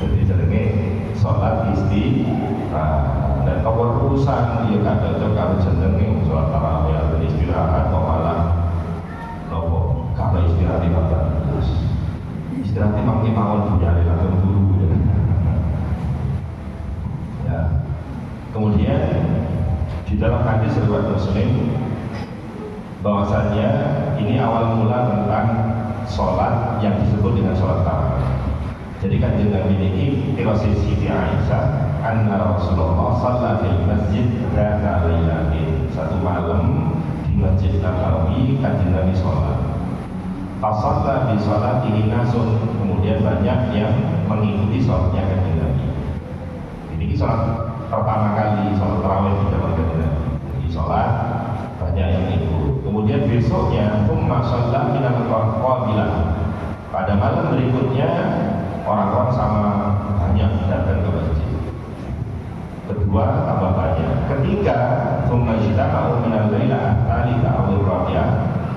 Jadi jenenge sholat dan kewarusan dia gak cocok kalau jenenge sholat tarawih atau istirahat atau malah nopo kalau istirahat di istirahat memang mawon bujare langsung turu ya. Kemudian di dalam hadis riwayat Muslim bahwasanya ini awal mula tentang sholat yang disebut dengan sholat tarawih. Jadi kanjeng Nabi ini riwayat Siti Aisyah anna Rasulullah shalla fil masjid dzata lailatin. Satu malam di Masjid Nabawi kanjeng Nabi sholat. Fasalla bi sholatihi nasun, kemudian banyak yang mengikuti sholatnya kanjeng Nabi. Ini sholat pertama kali sholat tarawih di zaman kanjeng Nabi. Jadi sholat banyak yang ikut. Kemudian besoknya umma shalla min al-qabilah. Pada malam berikutnya orang-orang sama banyak datang ke masjid. Kedua tambah banyak. Ketiga umma ijtama'u min al-lailah al-thalithah aw ar-rabi'ah.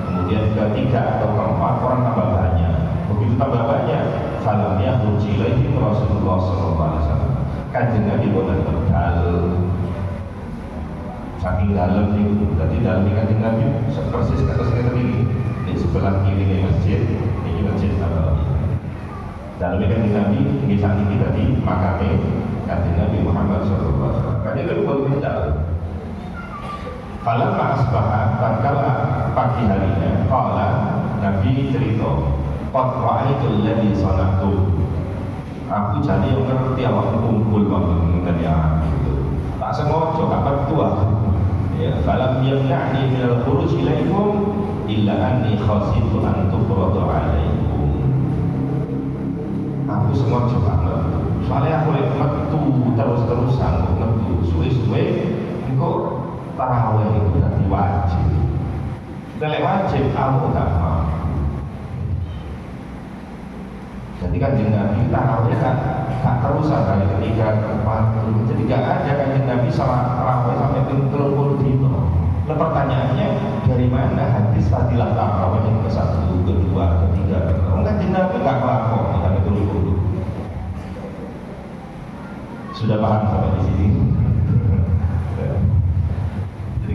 Kemudian ketiga atau keempat orang tambah banyak. Begitu tambah banyak, falam yakhruj ilaihim Rasulullah sallallahu alaihi wasallam. Kanjeng Nabi boten medal. Saking dalam itu, jadi dalam kanjeng Nabi persis kados ngeten iki. Di sebelah kiri masjid, ini masjid Nabawi. Dalam kanjeng Nabi nggih sakniki tadi makame kanjeng Nabi Muhammad sallallahu alaihi wasallam. Kanjeng Nabi boten medal. Falamma asbaha, tatkala pagi harinya, qala Nabi cerita, qad ra'aitul ladzi sanatu. Aku jadi yang ngerti awak kumpul bangun dari itu. Tak sengaja kapan tua. Ya, falam yamna'ni min al-khuruj ilaikum illa anni khasitu an tufradu alaikum. Aku sengaja banget. Soalnya aku lek metu terus-terusan metu suwe-suwe engko tarawih itu nanti wajib. Kalau wajib, aku tak mau. Jadi kanjeng Nabi tarawih tak terusan dari ketiga ke empat. Jadi gak ada kanjeng Nabi sama tarawih sampai 30 dino. Nah pertanyaannya dari mana hadis fadilah tarawih yang ke satu, kedua, ketiga? Kanjeng Nabi gak kelakon sampai 30. Sudah paham sampai di sini?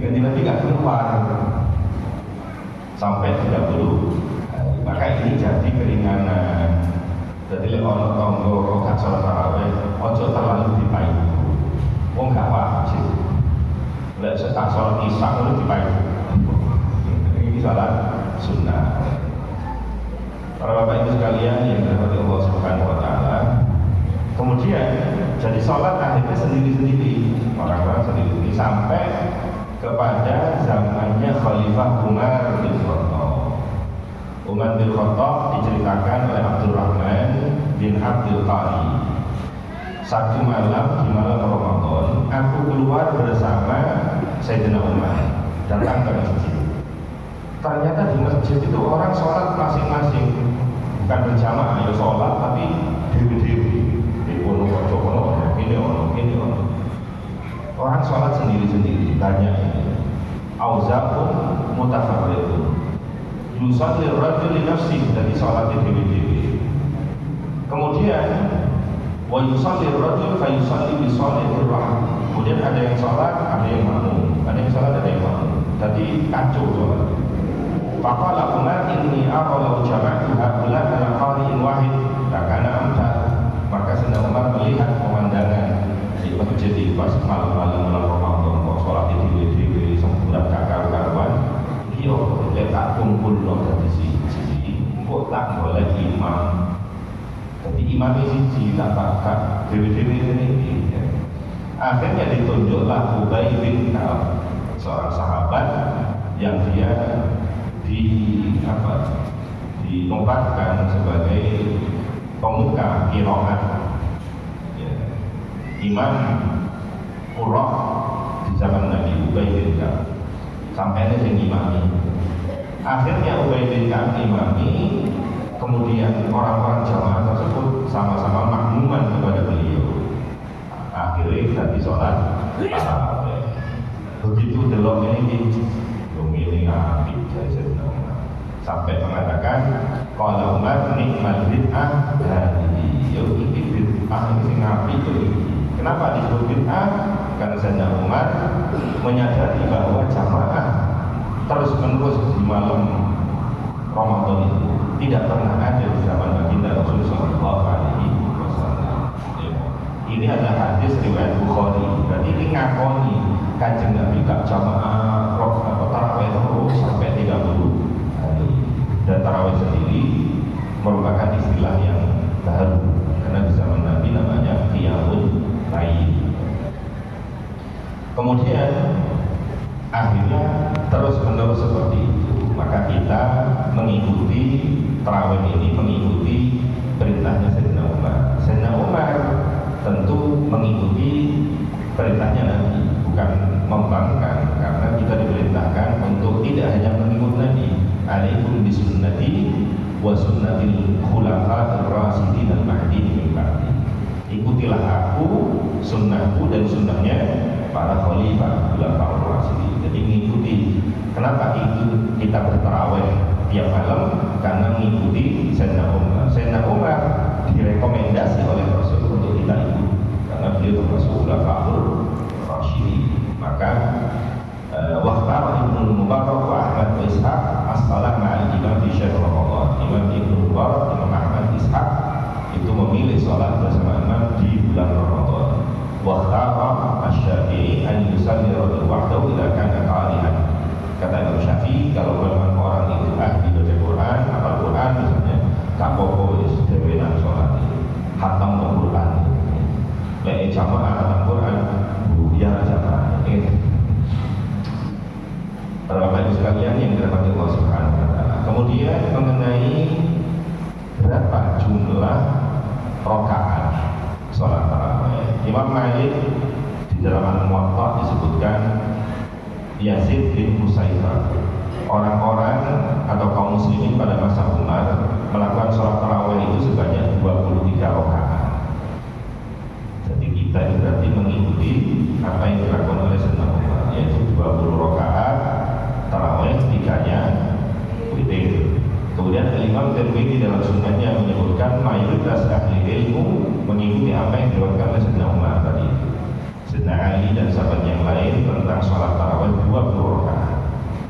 Kanjeng Nabi gak keluar sampai 30. Maka ini jadi keringanan. Jadi orang tonggo gak sholat tarawih, ojo terlalu dipayu. Wong gak wajib. Lek tak sholat isya itu dipayu. Ini sholat sunnah. Para bapak ibu sekalian yang dirahmati Allah Subhanahu Wa Taala. Kemudian jadi sholat akhirnya sendiri-sendiri, orang-orang sendiri sampai kepada zamannya Khalifah Umar bin Khattab. Umar bin Khattab diceritakan oleh Abdurrahman bin Abdul Qari. Satu malam di malam Ramadan, aku keluar bersama Sayyidina Umar datang ke masjid. Ternyata di masjid itu orang sholat masing-masing, bukan berjamaah, ya sholat tapi dewi-dewi. Di kono kono, ini ono. Orang sholat sendiri-sendiri, banyak ini. Auzakum mutafarriqun. Yusalli ar-rajul li nafsihi, jadi sholat di dewi-dewi. Kemudian wa yusalli ar-rajul fa yusalli bi sholatir rahim. Kemudian ada yang sholat, ada yang makmum. Ada yang sholat, ada yang makmum. Jadi kacau sholat. Faqala Umar inni ara law jama'tu haula ala qari'in wahid lakana amsal. Maka Sayyidina Umar melihat pemandangan di masjid di pas malam-malam bulan Ramadan kok sholat di dewi-dewi semburat kakak-karuan. Iya, letak kumpul loh dari sisi. Kok tak boleh imam. Jadi imam siji tak pakai dewi-dewi ini. Akhirnya ditunjuklah Ubay bin Ka'ab, seorang sahabat yang dia dinobatkan sebagai pemuka qiraat, ya, imam qurra di zaman Nabi Ubay bin Ka'ab. Sampai ini yang imami. Akhirnya Ubay bin Ka'ab imami, kemudian orang-orang jamaah tersebut sama-sama makmuman kepada beliau. Akhirnya tadi sholat tarawih. Begitu delok ini api sampai mengatakan kalau Umar ni'mal bid'ah hadihi. Yo iki bid'ah iki sing apik to iki. Kenapa disebut bid'ah? Karena Sayyidina Umar menyadari bahwa jamaah terus menerus di malam Ramadan itu tidak pernah ada di zaman baginda Rasulullah Shallallahu Alaihi Wasallam. Ini adalah hadis riwayat Bukhari. Berarti ini ngakoni Kanjeng Nabi gak jamaah tarawih terus sampai 30 hari. Dan tarawih sendiri merupakan istilah yang baru karena di zaman Nabi namanya qiyamul lail. Kemudian akhirnya terus menerus seperti itu. Maka kita mengikuti tarawih ini, mengikuti perintahnya Sayyidina Umar. Sayyidina Umar tentu mengikuti perintahnya Nabi, bukan membangkang, karena kita diperintahkan untuk tidak hanya mengikut Nabi. Alaikum bisunnati wa sunnatil khulafa'ir rasyidin al-mahdiyyin min ba'di. Ikutilah aku, sunnahku dan sunnahnya para khalifah khulafa'ir rasyidin. Jadi mengikuti. Kenapa itu kita bertarawih tiap malam? Karena mengikuti Sayyidina Umar. Sayyidina Umar direkomendasi oleh Rasul untuk kita ikut karena beliau termasuk khulafa'ir rasyidin. Maka Waqtar Ibnu Mubarak wa Ahmad wa Ishaq as-salat ma'al imam di syahr Ramadan. Imam Ibnu Mubarak, Imam Ahmad Ishaq itu memilih salat bersama imam di bulan Ramadan. Waqtar asy-Syafi'i an yusalli rajul wahdahu idza kana qalihan. Kata Imam Syafi'i, kalau memang orang itu ahli baca Quran, hafal Quran misalnya, gak apa-apa wis dhewean salat itu. Hatam Quran. Lek jamaah hatam Quran, biar jamaah. Para bapak ibu sekalian yang dirahmati Allah Subhanahu wa taala. Kemudian mengenai berapa jumlah rakaat salat tarawih. Imam Malik di dalam Al-Muwatta disebutkan Yazid bin Husaifah. Orang-orang atau kaum muslimin pada masa Umar melakukan salat tarawih itu sebanyak 23 rakaat. Jadi kita berarti mengikuti apa yang dilakukan oleh Sayyidina Umar, yaitu 20 rakaat tarawih, 3-nya witir. Kemudian Imam Tirmidzi dalam sunnahnya menyebutkan mayoritas ahli ilmu mengikuti apa yang dilakukan oleh Sayyidina Umar tadi. Sayyidina Ali dan sahabat yang lain tentang sholat tarawih 20 rakaat.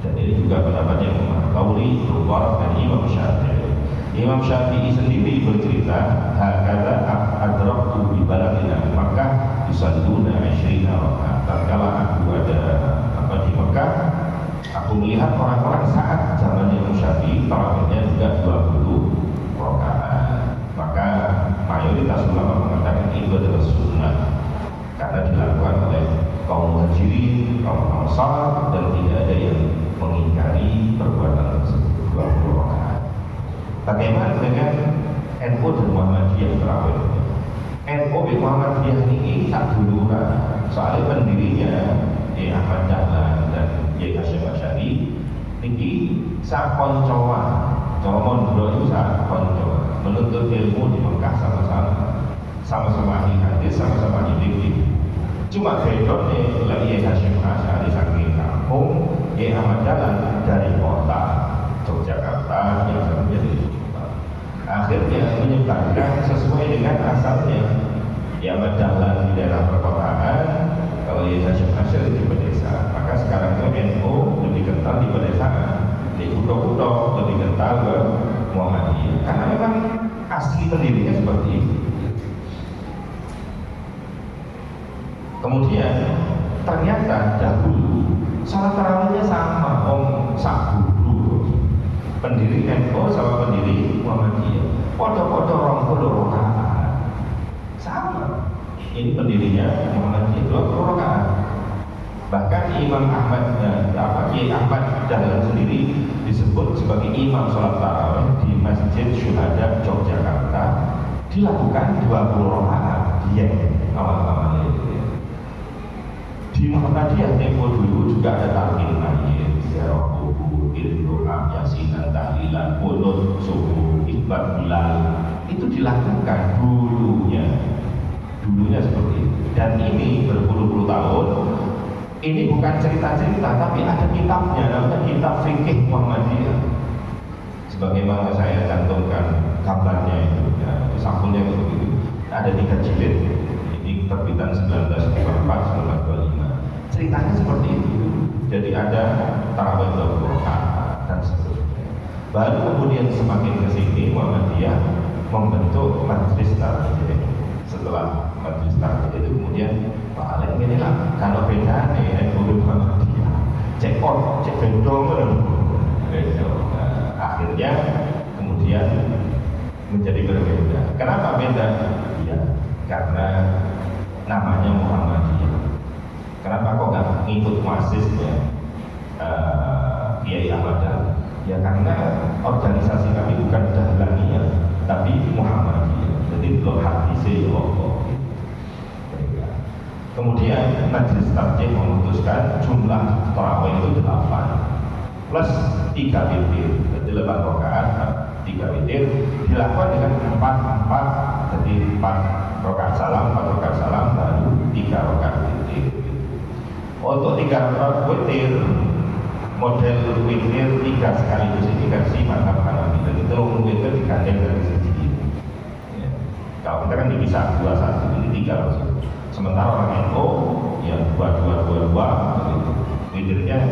Dan ini juga pendapat yang Imam Qauli, Mubarak dan Imam Syafi'i. Imam Syafi'i sendiri bercerita, hakadha adraktu bi baladina Makkah yusalluna 20 rakaat. Tatkala aku ada di Mekah, aku melihat orang-orang saat zaman Imam Syafi'i tarawihnya juga 20 rakaat. Maka mayoritas ulama mengatakan itu adalah sunnah karena dilakukan oleh kaum muhajirin, kaum ansar, dan tidak ada yang mengingkari perbuatan tersebut 20 rakaat. Bagaimana dengan NU dan Muhammadiyah tarawih? NU dan Muhammadiyah ini tak duluan, soalnya pendirinya Ahmad Dahlan dan Hasyim Asy'ari niki sak koncoan, mondok itu sak koncoan, menuntut ilmu di Mekah sama-sama ahli hadis, sama-sama ahli fikih. Cuma bedone lek Hasyim Asy'ari saking kampung, Ahmad Dahlan dari kota Yogyakarta yang sebenarnya dari kota. Akhirnya menyebarkan sesuai dengan asalnya. Ahmad Dahlan di daerah perkotaan, kalau Hasyim Asy'ari di pedesaan. Maka sekarang itu NU lebih kental di pedesaan, di kuto-kuto lebih kental ke Muhammadiyah karena memang asli pendirinya seperti itu. Kemudian ternyata dahulu salat tarawihnya sama saburu pendiri NU sama pendiri Muhammadiyah podo-podo 20 rakaat sama. Ini pendirinya Muhammadiyah 20 rakaat. Bahkan Imam Ahmad Kiai Ahmad Dahlan sendiri disebut sebagai imam sholat tarawih di Masjid Syuhada Yogyakarta, dilakukan 20 rakaat dia awal-awalnya. Di Muhammadiyah tempo dulu juga ada talqin mayit, ziarah kubur, doa, yasinan, tahlilan, qunut, subuh, ibadah bulan. Itu dilakukan dulunya seperti itu. Dan ini berpuluh-puluh tahun. Ini bukan cerita-cerita, tapi ada kitabnya, namanya Kitab Fikih Muhammadiyah. Sebagaimana saya cantumkan gambar ada 3 jilid, ini terbitan 1924-1925. Ceritanya seperti itu. Jadi ada tarawih 20 rakaat dan seterusnya. Baru kemudian semakin ke sini Muhammadiyah membentuk majelis tarjih. Setelah majelis tarjih itu kemudian paling ini lah kalau beda nih Muhammadiyah cek bendong akhirnya kemudian menjadi berbeda. Kenapa beda? Ya karena namanya Muhammadiyah. Kenapa kok nggak ngikut muassisnya Kiai Ahmad Dahlan? Ya karena organisasi kami bukan Dahlaniyah tapi Muhammadiyah. Jadi belum hadisnya ya Allah. Kemudian majelis tarjih memutuskan jumlah tarawih itu 8 plus 3 witir, jadi 8 rakaat 3 witir dilakukan dengan 4 jadi 4 rakaat salam, 4 rakaat salam baru 3 rakaat witir. Untuk 3 rakaat witir model witir 3 sekaligus ini versi mantap Hanafi, jadi terus witir digandeng dari sisi ya. Kalau kita kan dipisah 2-1 ini 3 langsung. Sementara orang NU ya 2-2-2-2 begitu. Witirnya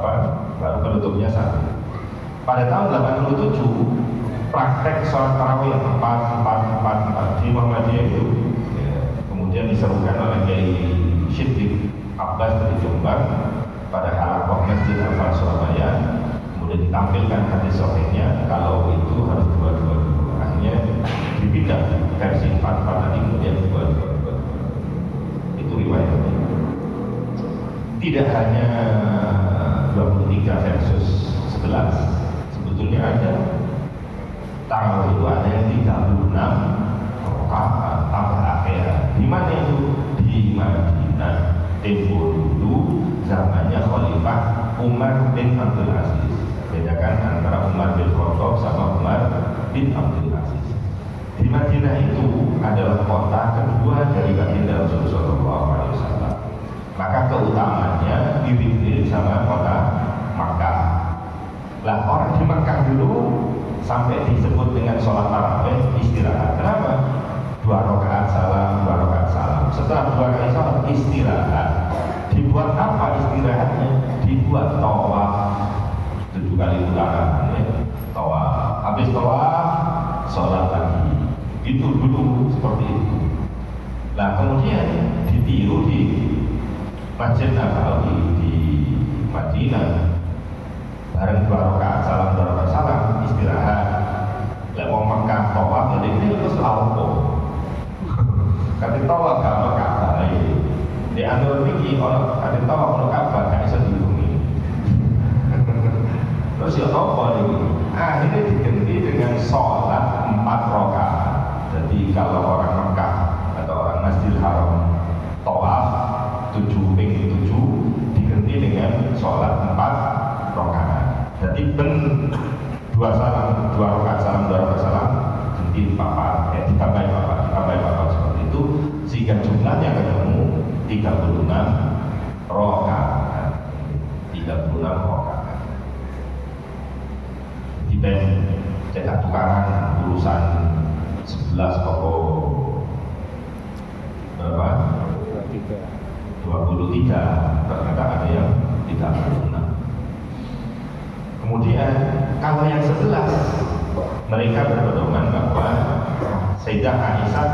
baru penutupnya 1. Pada tahun 87 praktek sholat tarawih 4-4-4-4 di Muhammadiyah itu ya, kemudian diserukan oleh Kiai Siddiq Abbas dari Jombang pada halaqah Masjid Al-Fal Surabaya. Kemudian ditampilkan hadis sahihnya kalau itu harus 2-2-2. Akhirnya dipindah versi 4-4 tadi kemudian 2-2-2. Itu riwayatnya. Tidak hanya 23 versus 11, sebetulnya ada tarawih itu ada yang 36 rakaat tambah akhirat. Di mana itu? Di Madinah. Tempo dulu zamannya Khalifah Umar bin Abdul Aziz. Bedakan antara Umar bin Khattab sama Umar bin Abdul Aziz. Di Madinah itu adalah kota kedua dari baginda Rasulullah SAW. Maka keutamaannya mirip-mirip sama kota Makkah. Lah orang di Makkah dulu sampai disebut dengan sholat tarawih istirahat. Kenapa? 2 rakaat salam, 2 rakaat salam. Setelah 2 kali salam istirahat. Dibuat apa istirahatnya? Dibuat tawaf 7 kali putaran ya. Tawaf. Habis tawaf sholat lagi. Itu dulu seperti itu. Nah kemudian ditiru di Masjid Nabawi di Madinah. Bareng 2 rakaat salam, 2 rakaat salam istirahat. Lah wong Mekah tawaf jadi ini terus lawo. Kate tawaf gak Mekah bae. Di anu iki ono kate tawaf ono Ka'bah gak iso dihubungi. Terus ya apa iki? Akhirnya diganti dengan sholat 4 rakaat. Jadi kalau orang Mekah atau orang Masjidil Haram tawaf 7 diganti dengan sholat 4 rakaat. Jadi ben 2 salam, 2 rakaat salam, 2 rakaat salam ganti 4, ditambah 4 seperti itu sehingga jumlahnya ketemu 36 rakaat. 36 rakaat. Di ben cetak tukaran urusan 11 pokok berapa? 23 ternyata ada yang 36. Kemudian kalau yang 11 mereka berpedoman bahwa Sayyidah Aisyah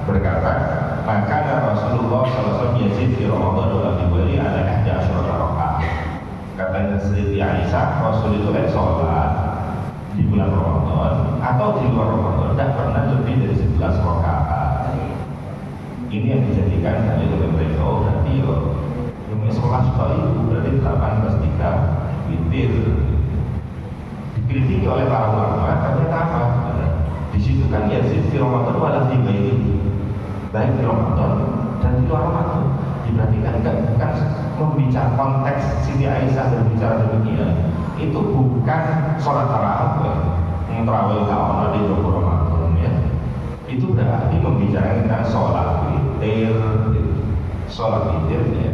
berkata maka Rasulullah SAW yazid di Ramadan wa Februari ada 11 rakaat. Katanya Sayyidah Aisyah Rasul itu sholat di bulan Ramadan atau di luar Ramadan tidak pernah lebih dari 11 rakaat. Ini yang dijadikan dalil oleh mereka. Oh berarti yang sholat itu berarti 8 plus 3 witir. Dikritiki oleh para ulama ternyata apa? Di situ kan yazid di Ramadan walau di baik di Ramadan dan di luar Ramadan. Diperhatikan kan membicara konteks Siti Aisyah berbicara demikian itu bukan sholat tarawih yang tarawih kalau di Ramadan ya. Itu berarti membicarakan sholat witir ya.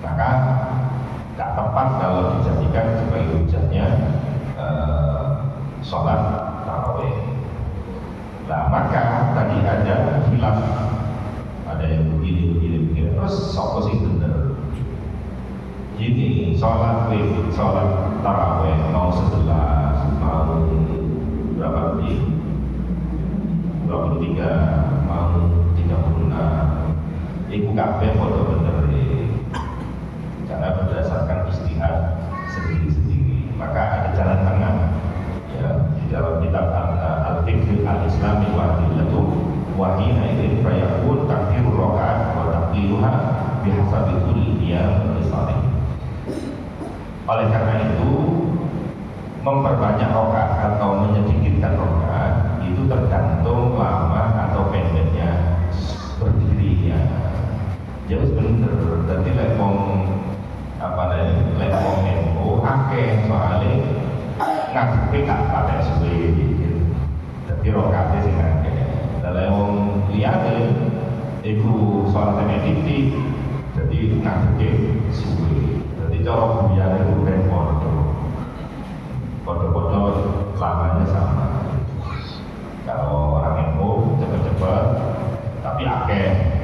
Maka tak tepat kalau dijadikan sebagai hujahnya sholat tarawih. Nah, maka tadi ada khilaf, ada yang begini. Terus sopo sing bener? Ini sholat taraweh mau 11, mau berapa menit? 23, mau 36. Ibu kabeh foto bener karena berdasarkan istihad sendiri-sendiri. Maka ada jalan tengah. Ya, di dalam kitab Al-Fiqh Al-Islami wa Adillatu wa hina idzin fayakun takdirur rakaat wa taqdiruha bihasabi kulli qiyam wa salih. Oleh karena itu memperbanyak rakaat atau menyedikitkan rakaat itu tergantung lama atau pendeknya berdirinya. Jadi bener, jadi lepong lempo akeh soalnya ngadepi gak pada suwe gitu. Jadi rakaatnya sing akeh. Dalam wong liyane iku salatnya titik, jadi ngadepi suwe. Jadi cara buyane itu repot. Foto-foto lamanya sama. Kalau orang lempo cepet-cepet, tapi akeh.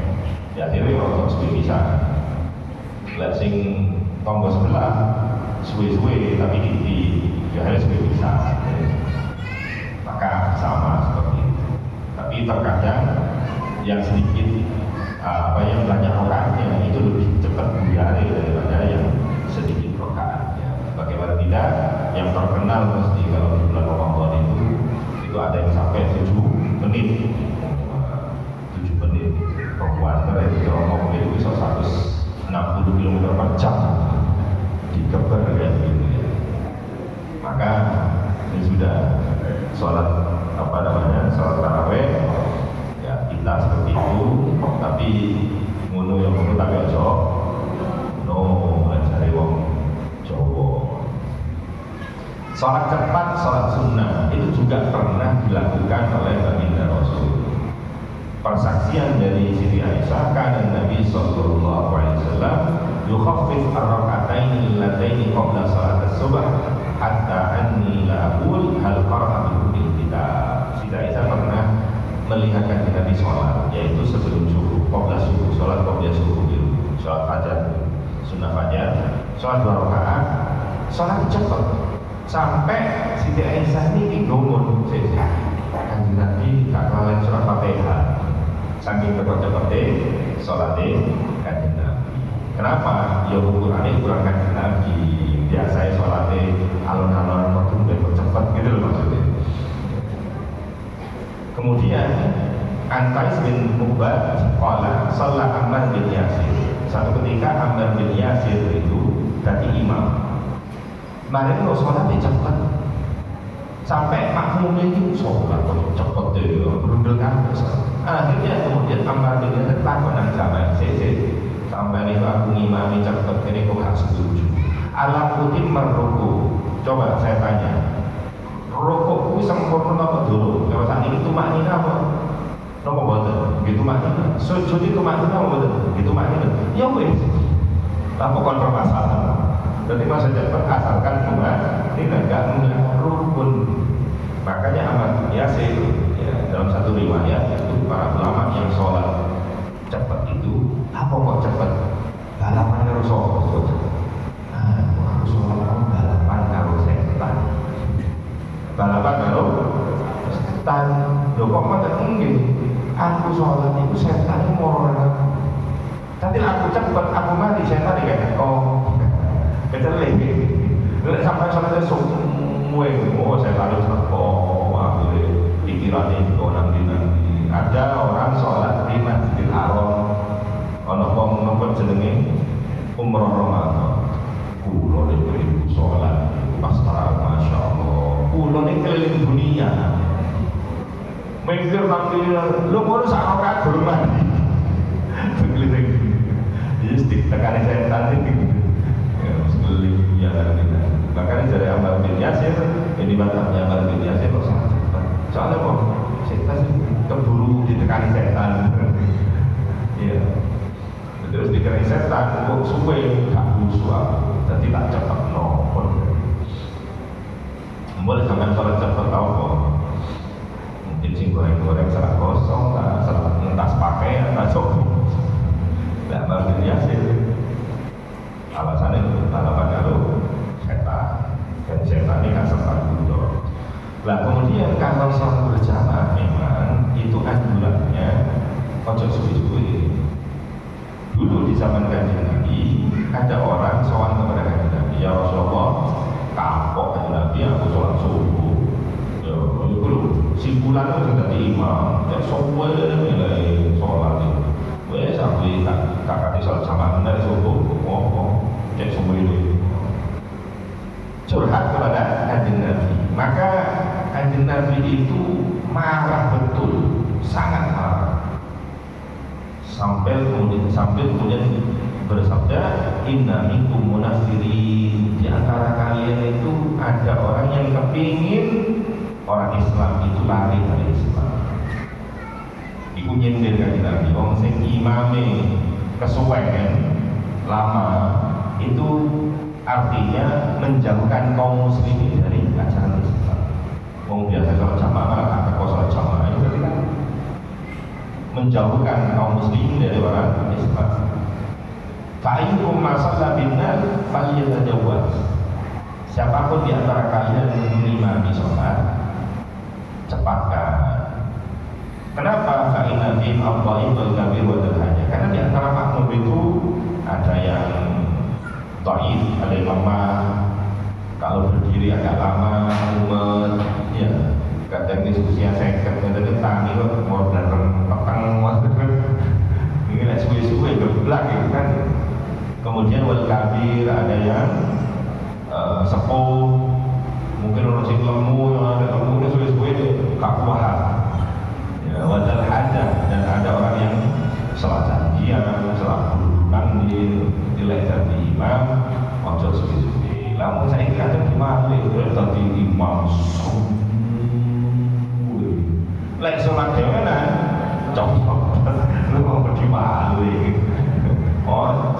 Ya dhewe rada suwe bisa. Lek sing tonggo sebelah suwe-suwe tapi di ya harus bisa. Maka sama seperti itu. Tapi terkadang yang sedikit yang banyak orangnya itu lebih cepat buyari daripada yang sedikit rokaatnya. Bagaimana tidak? Yang terkenal mesti kalau di bulan Ramadan itu ada yang sampai 7 menit. 7 menit. Kuarter itu kalau mobil bisa 160 km per jam dikeber kayak gitu ya. Maka ini sudah sholat sholat taraweh ya kita seperti itu, tapi ngono yang ngono tapi aja no cari wong Jawa. Sholat cepat, sholat sunnah itu juga pernah dilakukan oleh baginda Rasul. Persaksian dari Siti Aisyah, karena Nabi sallallahu alaihi wasallam yukhaffif ar-rak'ataini allataini qabla salat as-subh hatta anni la aqul hal qara'a bil kitab. Siti Aisyah pernah melihat kanjeng Nabi sholat, yaitu sebelum subuh, qabla subuh, sholat qabla subuh, sholat fajar, sunnah fajar, sholat 2 rakaat, sholat cepat sampai Siti Aisyah ini ngomong kanjeng Nabi gak kalah surat Fatihah. Saking cepet-cepetnya sholatnya kanjeng Nabi. Kenapa? Ya ukurannya kurang kanjeng Nabi. Biasanya sholatnya alon-alon waktu cepet gitu loh maksudnya. Kemudian Antais bin Ubadah qala shalla Ammar bin Yasir. Satu ketika Ammar bin Yasir itu jadi imam. Mari lo sholatnya cepet sampai makmumnya itu sholat cepet deh, berundel kan. Akhirnya kemudian Ammar bin Yasir takut nang jamaah sampai itu aku ngimami cepet ini kok gak setuju. Alam putih meruku. Coba saya tanya, rokok itu sempurna apa dulu? Kalau saat ini tumaknina apa? Nopo boten, gitu maknina. Sujud itu maknina apa boten? Gitu maknina. Ya wes, apa kon permasalahan? Jadi masa cepat asalkan ini enggak rukun. Makanya Ammar bin Yasir dalam satu riwayat itu para ulama yang sholat cepat itu apa kok cepat? Balapan karo sapa? Aku sholat balapan karo setan. Balapan karo setan. Lho kok ngoten nggih? Aku sholat itu setan moro aku. Tapi aku cepat, aku mati setan iki kok. Kecelek. Nek sampai sholatnya semua setan itu kok pikirannya itu nanti ada orang sholat di Masjidil Haram, ono wong nopo jenenge umroh Ramadan, kulo niku sholat pas tarawih, masya Allah, kulo niku keliling dunia, mikir nanti lo mau sak rakaat belum mati, keliling, jadi tekan setan itu, keliling dunia nanti. Makanya dari Ammar bin Yasir, ini batangnya Ammar bin Yasir kok sangat cepat. Soalnya kok setan keburu ditekani setan. Iya. Terus ditekani setan, kok suwe gak khusyuk, jadi tak cepat nopon. Boleh sampai sholat cepat tau kok. Mungkin sing goreng-goreng Kemudian kalau sholat berjamaah memang itu anjurannya ojo suwi-suwi. Dulu di zaman Kanjeng Nabi ada orang sowan kepada Kanjeng Nabi, ya Rasulullah, kapok Kanjeng Nabi aku sholat subuh. Ya itu simpulan itu sudah imam, ya subuh nilai sholat itu. Wes sampai kakak sholat sama benar subuh, cek subuh itu. Curhat kepada Kanjeng Nabi, maka Kanjeng Nabi itu marah betul, sangat marah, sampai kemudian bersabda, inna minkum munafirin, di antara kalian itu ada orang yang kepingin orang Islam itu lari dari Islam. Iku nyindir Kanjeng Nabi, wong sing imame kesuwen lama itu artinya menjauhkan kaum muslimin dari ajaran Islam. Wong biasa kalau jamaah, kakak kau sholat jamaah itu berarti kan menjauhkan kaum muslimin dari orang Islam. Fa'inkum masalla binnar falyatajawwaz. Siapapun di antara kalian yang mengimami sholat, cepatkan. Kenapa? Fa'inna bihim al-dhaiful kabir wa dzal-hajah. Karena di antara makmum itu ada yang dhaif, ada yang lemah, kalau berdiri agak lama, mumet, ya kadang diskusinya seket, kadang tangi kok mau datang petang, ini lah suwe-suwe geblak gitu kan. Kemudian wal kabir, ada yang sepuh, mungkin orang sing lemu, yang ada lemu, suwe-suwe gak kuat. Ya, wal hajah, dan ada orang yang salah janjian, salah bulan di leher di imam, ojo suwe-suwe. Lalu saya kadang gimana tadi imam lek sholat dewana cocok lu mau gimana oh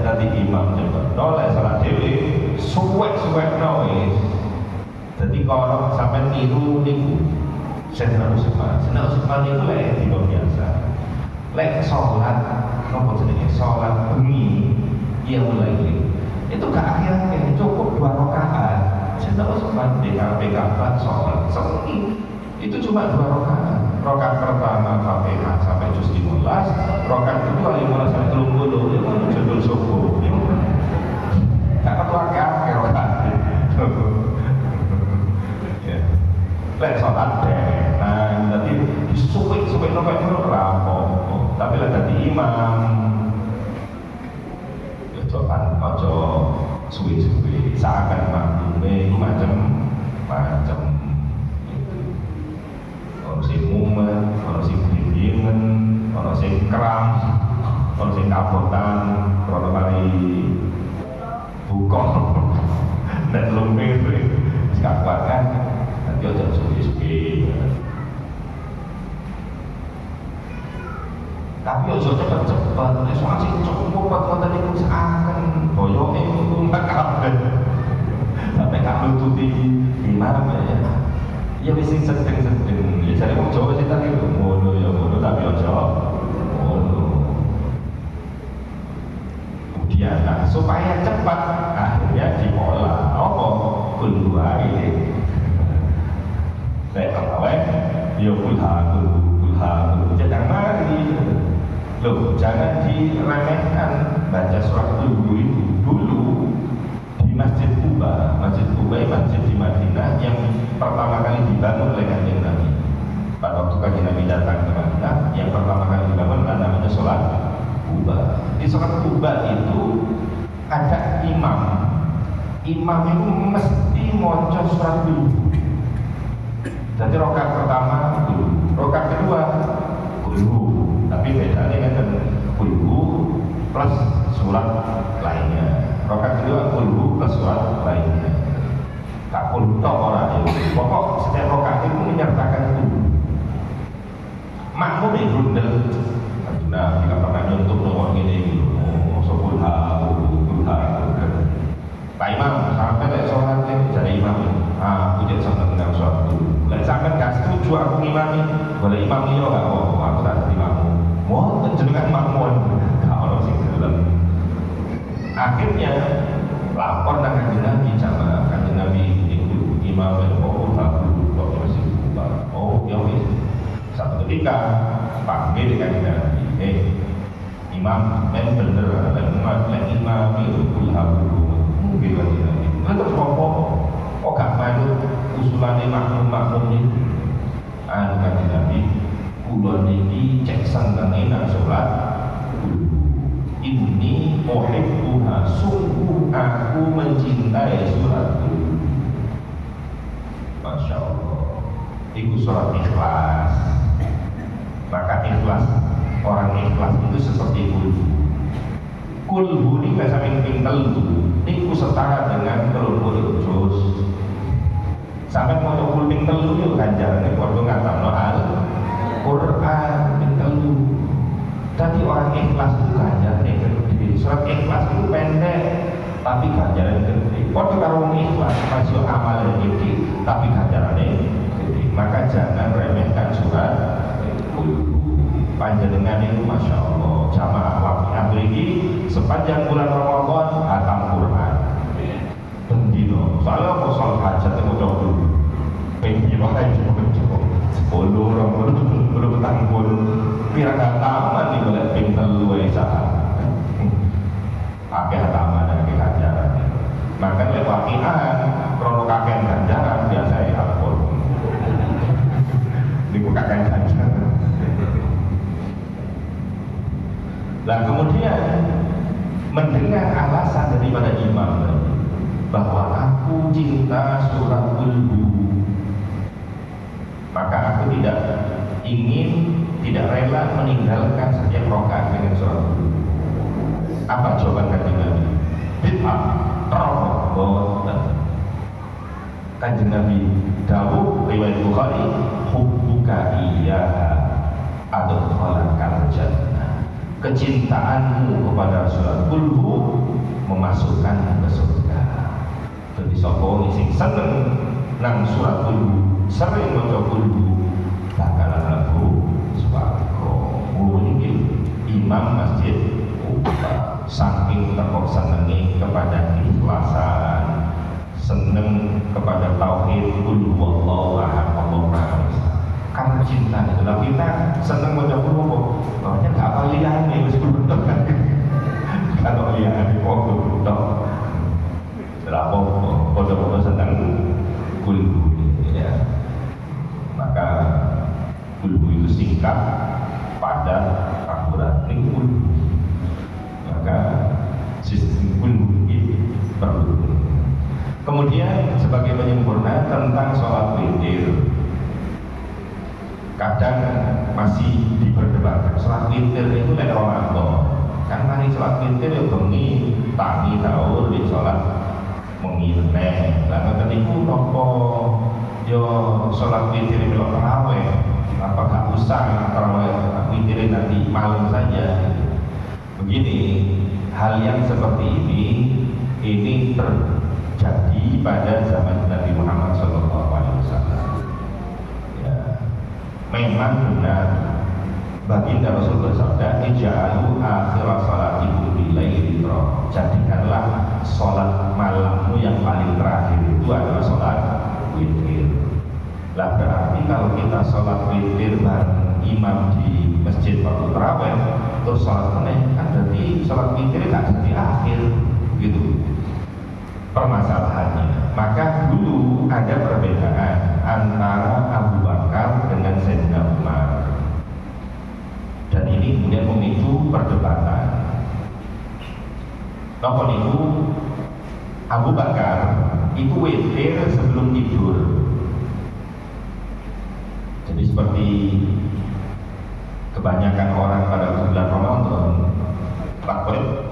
tadi imam coba nolak sholat dewi suwek jadi kalau sampai niru niku Sayyidina Utsman itu lek di biasa lek sholat nopo jenenge sholat bengi yang mulai itu gak akhir-akhir cukup 2 rakaat. Sayyidina Utsman BK4 sholat sebengi itu cuma 2 rakaat. Rakaat pertama Fatihah sampai juz 15, rakaat kedua 15 sampai 30 itu judul subuh. Gak keluarga rakaat. Lek sholat deh. Nah, nanti disuwik-suwik sampai itu rampok. Tapi lek dadi imam coba ojo suwi-suwi seakan makmume macam ono sing mumet, ono sing bindingen, ono sing kram, ono sing kabotan, ono kali buka nek lumeh wis kakuat kan nanti ojo suwi-suwi. Tapi ojo cepet-cepet, soal sing cukup buat tadi ku seakan boyoke itu kabeh. Sampai gak nututi imam ya. Ya wis sing sedeng-sedeng. Ya jare wong Jawa sing tadi ngono ya ngono tapi ojo ngono. Kemudian supaya cepat akhirnya diolah apa kudu ae. Saya tahu ya kulha jangan mari. Loh, jangan diremehkan baca surat dulu itu dulu di Masjid Quba. Masjid Quba masjid di Madinah yang pertama kali dibangun oleh Kanjeng Nabi. Pada waktu Kanjeng Nabi datang ke Madinah, yang pertama kali dibangun namanya sholat Quba. Di sholat Quba itu ada imam. Imam itu mesti maca surat dulu. Jadi rakaat pertama dulu, rakaat kedua dulu. Tapi bedanya kan kulhu plus surat lainnya. Rakaat kedua kulhu plus surat lainnya. Tak kulhu orang itu. Pokok setiap rakaat itu menyertakan itu. Makmum yang grundel. Nah, kita pernah nyuntuk nomor ini. Kulha. Pak Imam, sampai lek sholatnya jadi imam. Aku jadi sampai dengan sholat dulu. Lek sampai gak setuju aku ngimami, boleh imam liya gak? Oh, aku tak jadi imam. Mau jenengan makmum, kalau sing gelem. Akhirnya lapor nang Kanjeng Nabi sama Kanjeng Nabi itu imam itu kok masih ketika panggil kanjeng Nabi, imam men bener lan imam itu kulhabu mungkin kanjeng Nabi terus kok gak manut usulane makmum itu kanjeng Nabi kula niki cek senenge nang salat ini uhibbuha, sungguh aku mencintai surat itu. Masya Allah, itu surat ikhlas. Maka ikhlas, orang ikhlas itu seperti kulhu. Kulhu ini bahasa ping telu, itu setara dengan telur juz. Sampai mau kulhu ping telu itu ganjarannya waktu ngatam noal Quran ping telu. Tadi orang ikhlas itu ganjarannya gede. Surat ikhlas itu pendek, tapi ganjarannya gede. Kalau orang ikhlas masih amal yang gede, tapi ganjarannya gede. Maka jangan remehkan surat panjenengan itu, masya Allah. Jamaah waktu ini sepanjang bulan Ramadan hatam Quran. Bendino. Soalnya mau soal hajat itu coba dulu. Pengen pakai coba. 10 orang belum tanggung. Pira hataman nih boleh pinter luwe saat pakai hataman dan pakai ganjaran. Maka lewakian krono kakek ganjaran biasa ya alkohol. Dibuka ganjaran. Nah kemudian mendengar alasan daripada imam bahwa aku cinta surat kulhu, maka aku tidak rela meninggalkan setiap rakaat dengan surat kulhu. Apa jawaban kanjeng Nabi? Bid'ah, boten. Kanjeng Nabi dawuh riwayat Bukhari, hubbuka iyyaha adkhalakal jannah. Kecintaanmu kepada surat kulhu memasukkan ke surga. Jadi sapa sing seneng nang surat kulhu, sering maca kulhu, bakalan mlebu swarga. Mungkin imam masjid saking tekok senengi kepada ikhlasan, seneng kepada tauhid kulhu wallahu ahad Allahu rahmat. Karena cinta itu, lah kita seneng baca kulhu, makanya gak apa liane wis kulhu tok kan. Kalau liane kok kulhu tok. Lah podo-podo seneng kulhu ya. Maka kulhu itu singkat, padat, akurat, ini kulhu. Maka sistem kulhu ini perlu. Kemudian sebagai penyempurna tentang sholat witir, kadang masih diperdebatkan sholat witir itu lek Ramadan. Kan mari sholat witir ya bengi tangi taur di sholat mengineh. Lah ngoten niku napa yo sholat witir melok tarawih, apa gak usah tarawih witir nanti malam saja. Begini, hal yang seperti ini terjadi pada zaman Nabi Muhammad SAW. Ya, memang benar baginda Rasul bersabda, ij'alu akhir salatikum bilaili tra. Jadikanlah sholat malammu yang paling terakhir itu adalah sholat witir. Lah berarti kalau kita sholat witir bareng imam di masjid waktu tarawih terus sholat meneh, kan berarti sholat witir nggak jadi akhir gitu permasalahannya. Maka dulu ada perbedaan antara Abu Bakar dengan Sayyidina Umar, dan ini kemudian memicu perdebatan. Napa niku Abu Bakar itu witir sebelum tidur. Jadi seperti kebanyakan orang pada bulan Ramadan,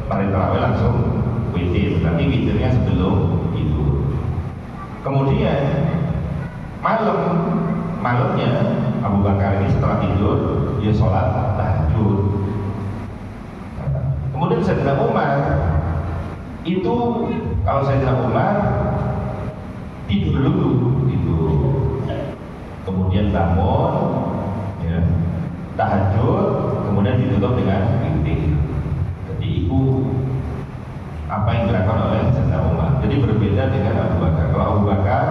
pada tarawih langsung witir, nanti witirnya sebelum tidur. Kemudian malamnya Abu Bakar ini setelah tidur dia sholat tahajud. Kemudian Sayyidina Umar itu, kalau Sayyidina Umar tidur dulu, kemudian bangun ya, tahajud, kemudian ditutup dengan witir. Jadi itu apa yang dilakukan oleh Sayyidina Umar. Jadi berbeda dengan Abu Bakar. Kalau Abu Bakar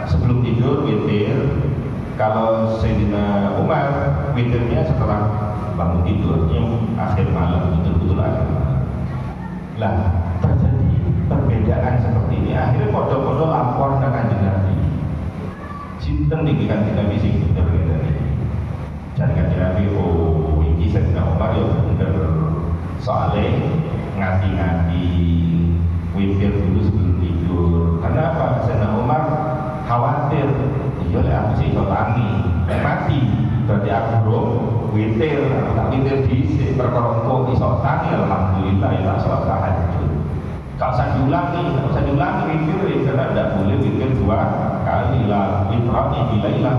sebelum tidur witir, kalau Sayyidina Umar witirnya setelah bangun tidur yang akhir malam, betul-betul akhir malam. Lah terjadi perbedaan seperti ini, akhirnya podo-podo lapor ke Kanjeng Nabi. Sinten niki Kanjeng Nabi sing bener ngene. Jare Kanjeng Nabi, oh iki Sayyidina Umar yo bener soalnya ngati-ngati witir dulu sebelum tidur. Kenapa? Sayyidina Umar khawatir, iya lek aku sih iso tangi, lek mati berarti aku belum witir, tak witir dhisik perkara engko iso tangi, alhamdulillah ya salat tahajud. Gak usah diulangi witir, karena tidak boleh witir 2 kali lah. Witrani bilailah,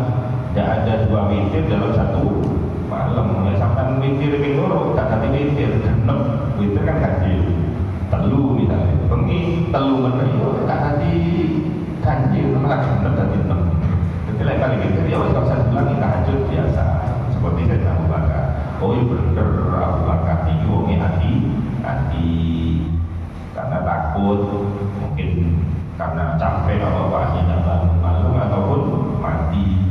tidak ada 2 witir dalam 1 malam. Ya sampai witir pindoro, tak ganti witir, genep witir kan ganjil, telu misalnya, bengi telu menit, tak ganti ganjil, malah genep dan genep. Jadi lain kali witir, ya gak usah diulangi, tahajud biasa. Seperti saya Abu Bakar, oh iya bener Abu Bakar ini wongi hati karena takut, mungkin karena capek atau akhirnya bangun malam ataupun mati.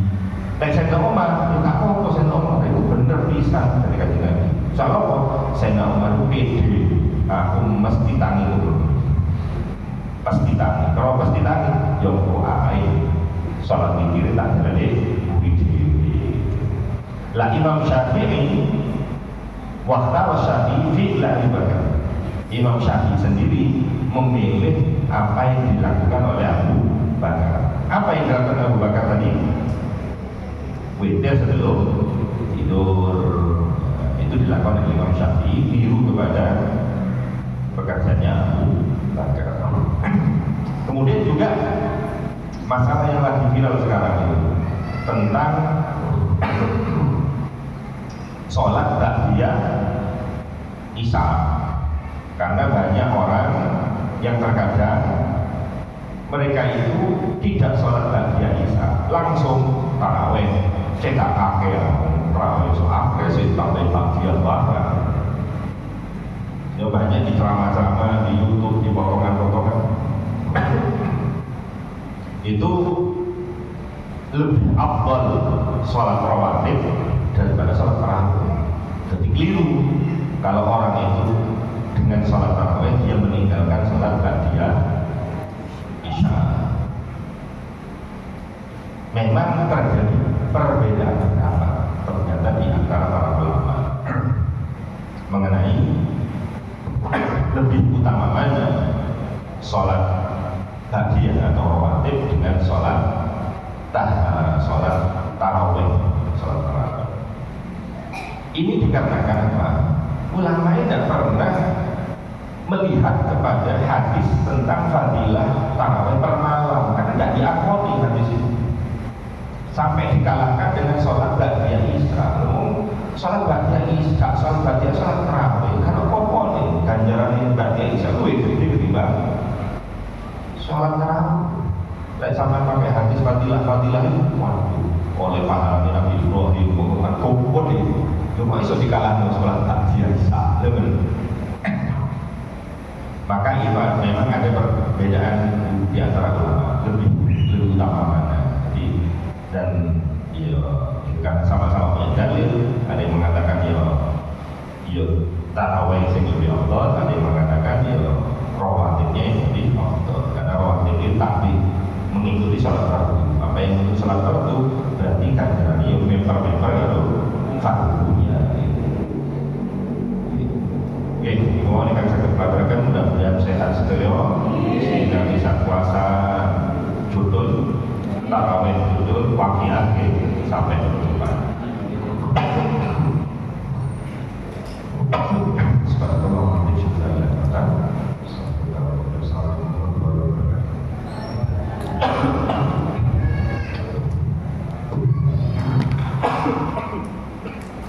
Dan Sayyidina Umar, ya apa Sayyidina Umar itu bener bisa dari Kanjeng Nabi. Soalnya apa? Sayyidina Umar itu pede, aku mesti tangi dulu, pasti tangi. Kalau pasti tangi, ya aku ae sholat witir tak jadi witir. Lah Imam Syafi'i, waktu Syafi'i fi'la ibadah. Imam Syafi'i sendiri memilih apa yang dilakukan oleh Abu Bakar. Apa yang dilakukan Abu Bakar tadi? Witir sebelum tidur. Itu dilakukan oleh Imam Syafi'i, tiru kepada pekerjaannya Abu Bakar. Kemudian juga masalah yang lagi viral sekarang itu tentang sholat ba'diyah Isya. Karena banyak orang yang terkadang mereka itu tidak sholat ba'diyah Isya, langsung tarawih, cetak kakek, tarawih soal saya tambah ba'diyah bahkan. Ya banyak di ceramah-ceramah di YouTube, di potongan-potongan. Itu lebih afdal sholat rawatib daripada sholat tarawih. Jadi keliru kalau orang itu dengan sholat tarawih dia meninggalkan sholat ba'diyah Isya. Memang terjadi perbedaan pendapat ternyata di antara para ulama mengenai lebih utama mana sholat ba'diyah atau rawatib dengan sholat tarawih. Ini dikarenakan apa? Ulama tidak pernah melihat kepada hadis tentang fadilah tarawih per malam, karena tidak diakoni hadis itu. Sampai dikalahkan dengan sholat ba'diyah Isya. Sholat ba'diyah Isya, sholat ba'diyah sholat tarawih. Karena apa nih ganjaran ba'diyah Isya itu gede ketimbang sholat tarawih. Lain sampai pakai hadis fadilah itu, waduh, oleh pahalanya Nabi Ibrahim, bukan kompon itu. Cuma iso dikalahkan sholat ba'diyah Isya. Maka memang ada perbedaan di antara ulama, lebih utama mana. Dan ya karena sama-sama punya dalil, ada yang mengatakan ya tarawih sing lebih afdal, ada yang mengatakan ya rawatibnya yang lebih afdal, karena rawatib itu tapi mengikuti sholat fardu. Apa yang mengikuti sholat fardu berarti kan dari member itu fardunya. Oke, mohon akan saya kepelajarakan, mudah-mudahan sehat sedaya sehingga bisa puasa judul tarawih judul waqiah sampai